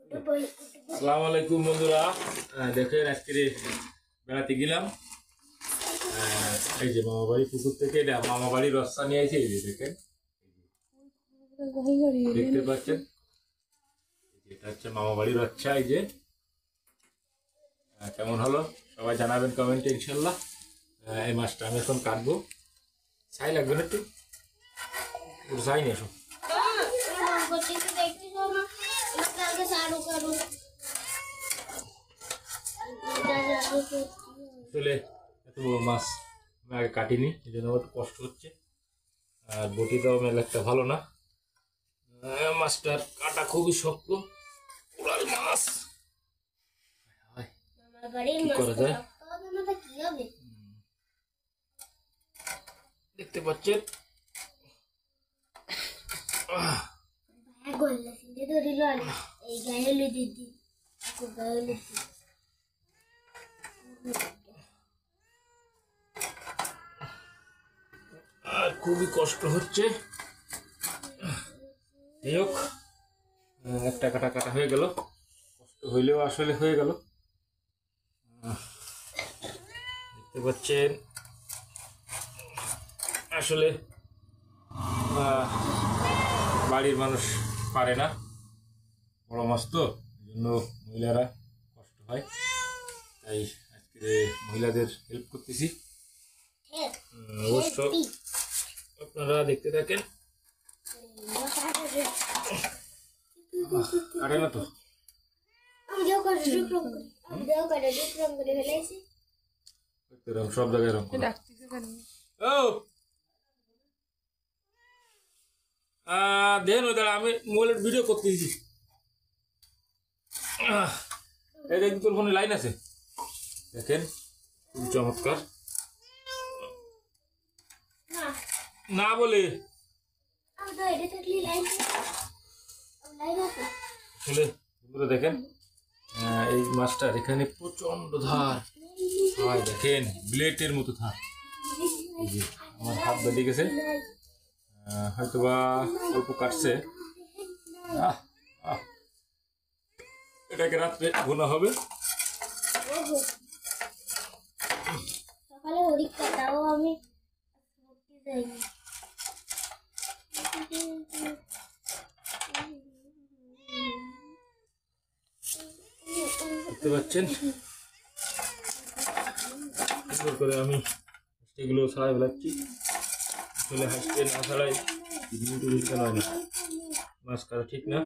আসসালামু আলাইকুম বন্ধুরা, দেখেন আজকে বেড়াতে গেলাম। এই যে মামা বাড়ি পুকুর থেকে মামা বাড়ির রস্তা নিয়ে আসি। এই যে দেখেন, দেখতে পাচ্ছেন, এটা হচ্ছে মামা বাড়ির রচ্ছা। এই যে কেমন হলো সবাই জানাবেন কমেন্টে ইনশাল্লাহ। এই মাছটা আমি এখন কাটবো। ছাই লাগবে না, একটু ছাই নিয়ে এসো। আসলে এত বড় মাছ আমি আগে কাটিনি, এই জন্য একটু কষ্ট হচ্ছে। আর বটিটাও মেলা একটা ভালো না, মাছটার কাটা খুবই শক্ত। কোরাল মাছ কি করা যায় দেখতে পাচ্ছেন। আর খুবই কষ্ট হচ্ছে। যাই হোক, একটা কাটা কাটা হয়ে গেল, কষ্ট হইলেও আসলে হয়ে গেল। দেখতে পাচ্ছেন আসলে বাড়ির মানুষ পারে না, বড় মাছ তো, এই জন্য মহিলারা কষ্ট হয়। তাই আজকে মহিলাদের হেল্প করতেছি। অবশ্য আপনারা দেখতে থাকেন। কাটে না তো, সব জায়গায় রং দেন ওই দাঁড়া, আমি মোবাইলের ভিডিও করতেছি। এই দেখুন, তোর ফোনে লাইন আছে, দেখেন খুব চমৎকার। না বলে আসলে বন্ধুরা দেখেন, এই মাছটার এখানে প্রচন্ড ধার হয়, দেখেন ব্লেডের মতো ধার। আমার হাত বেঁধে গেছে, হয়তোবা অল্প কাটছে। এটাকে রাত্রে ভুনা হবে। সকালে হরিকাটাও আমি যাইনি। দেখতে পাচ্ছেন সুন্দর করে আমি এগুলো ছাড়াই ফেলাচ্ছি। আসলে হাসতে না ছাড়াই হয় না, মাছ কাটা ঠিক না।